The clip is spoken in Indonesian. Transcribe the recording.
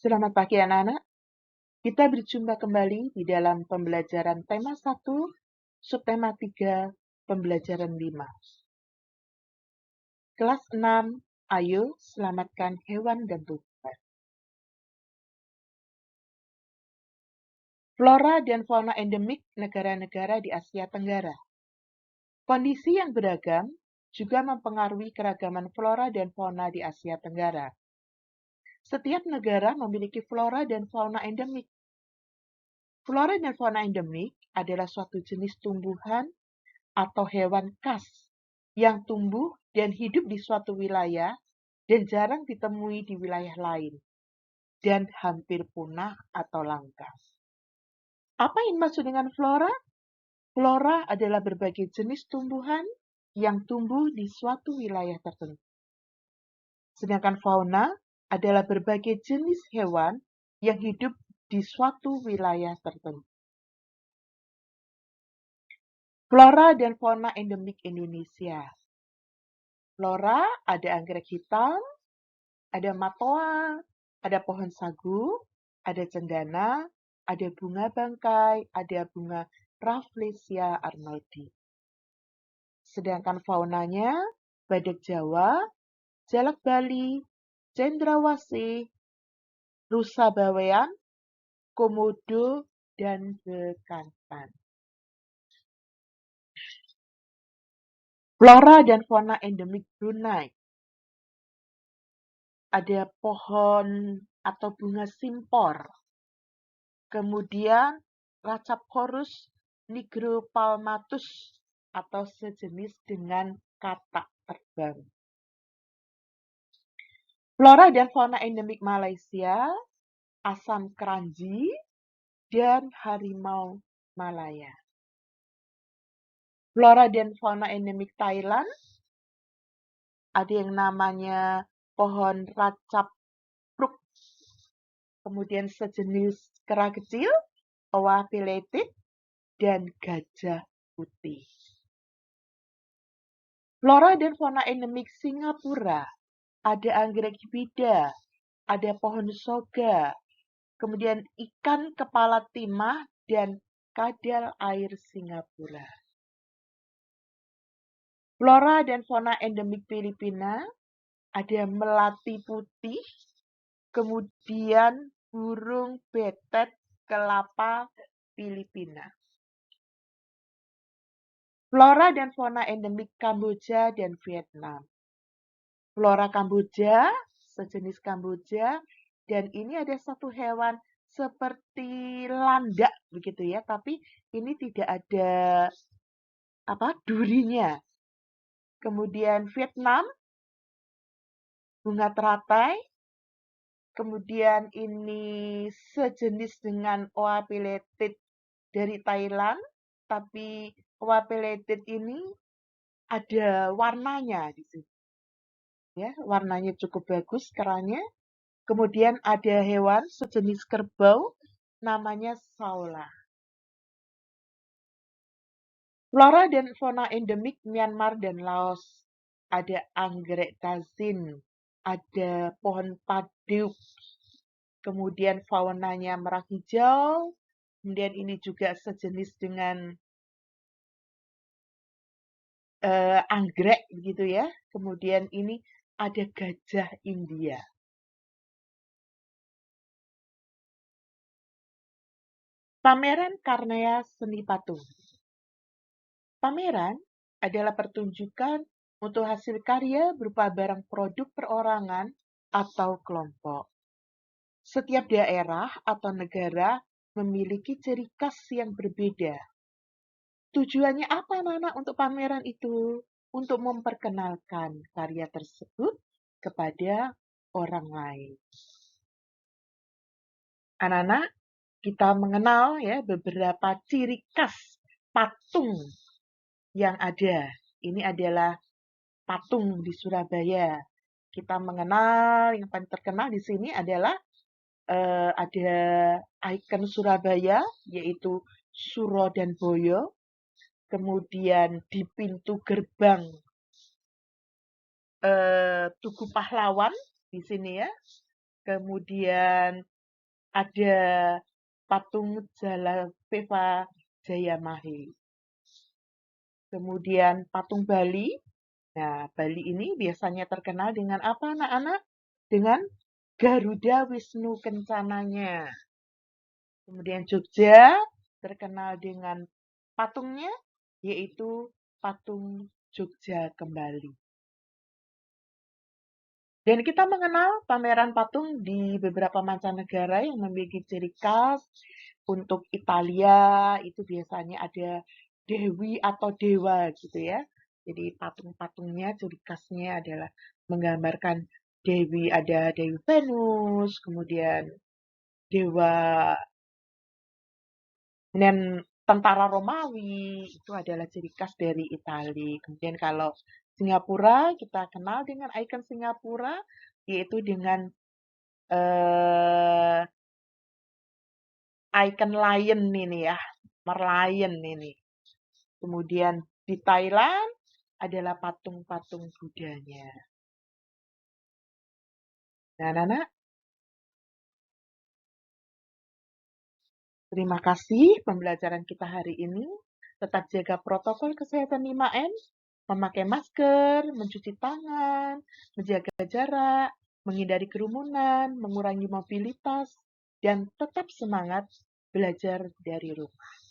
Selamat pagi anak-anak. Kita berjumpa kembali di dalam pembelajaran tema 1, subtema 3, pembelajaran 5. Kelas 6, ayo selamatkan hewan dan tumbuhan. Flora dan fauna endemik negara-negara di Asia Tenggara. Kondisi yang beragam juga mempengaruhi keragaman flora dan fauna di Asia Tenggara. Setiap negara memiliki flora dan fauna endemik. Flora dan fauna endemik adalah suatu jenis tumbuhan atau hewan khas yang tumbuh dan hidup di suatu wilayah dan jarang ditemui di wilayah lain dan hampir punah atau langka. Apa yang dimaksud dengan flora? Flora adalah berbagai jenis tumbuhan yang tumbuh di suatu wilayah tertentu. Sedangkan fauna adalah berbagai jenis hewan yang hidup di suatu wilayah tertentu. Flora dan fauna endemik Indonesia. Flora ada anggrek hitam, ada matoa, ada pohon sagu, ada cendana, ada bunga bangkai, ada bunga Rafflesia arnoldi. Sedangkan faunanya, badak Jawa, jalak Bali, cendrawasih, rusa bawean, komodo, dan bekantan. Flora dan fauna endemik Brunei. Ada pohon atau bunga simpor. Kemudian Rhazaporus nigropalmatus atau sejenis dengan katak terbang. Flora dan fauna endemik Malaysia, asam keranji, dan harimau Malaya. Flora dan fauna endemik Thailand, ada yang namanya pohon ratchapruk, kemudian sejenis kera kecil, owa pileated, dan gajah putih. Flora dan fauna endemik Singapura, ada anggrek hibida, ada pohon soga, kemudian ikan kepala timah, dan kadal air Singapura. Flora dan fauna endemik Filipina, ada melati putih, kemudian burung betet kelapa Filipina. Flora dan fauna endemik Kamboja dan Vietnam. Flora Kamboja, sejenis Kamboja, dan ini ada satu hewan seperti landak begitu ya, tapi ini tidak ada durinya. Kemudian Vietnam, bunga teratai. Kemudian ini sejenis dengan owa pileated dari Thailand, tapi owa pileated ini ada warnanya di sini. Ya, warnanya cukup bagus keranya. Kemudian ada hewan sejenis kerbau, namanya saula. Flora dan fauna endemik Myanmar dan Laos. Ada anggrek tazin, ada pohon paduk, kemudian faunanya merah hijau, kemudian ini juga sejenis dengan anggrek begitu ya. Kemudian ini ada gajah India. Pameran karya seni patung. Pameran adalah pertunjukan untuk hasil karya berupa barang produk perorangan atau kelompok. Setiap daerah atau negara memiliki ciri khas yang berbeda. Tujuannya apa anak-anak untuk pameran itu? Untuk memperkenalkan karya tersebut kepada orang lain. Anak-anak, kita mengenal ya beberapa ciri khas patung yang ada. Ini adalah patung di Surabaya. Kita mengenal yang paling terkenal di sini adalah ada ikon Surabaya, yaitu Suro dan Boyo. Kemudian di pintu gerbang Tugu Pahlawan di sini ya. Kemudian ada patung Jalaveva Jayamahe. Kemudian patung Bali. Nah, Bali ini biasanya terkenal dengan apa, anak-anak? Dengan Garuda Wisnu Kencananya. Kemudian Jogja terkenal dengan patungnya, yaitu patung Jogja Kembali. Dan kita mengenal pameran patung di beberapa mancanegara yang memiliki ciri khas. Untuk Italia itu biasanya ada dewi atau dewa gitu ya. Jadi patung-patungnya ciri khasnya adalah menggambarkan dewi, ada Dewi Venus, kemudian dewa dan tentara Romawi itu adalah ciri khas dari Italia. Kemudian kalau Singapura kita kenal dengan ikon Singapura yaitu dengan eh, ikon lion ini ya, merlion ini. Kemudian di Thailand adalah patung-patung Budanya. Nah, Nana, terima kasih pembelajaran kita hari ini. Tetap jaga protokol kesehatan 5M, memakai masker, mencuci tangan, menjaga jarak, menghindari kerumunan, mengurangi mobilitas, dan tetap semangat belajar dari rumah.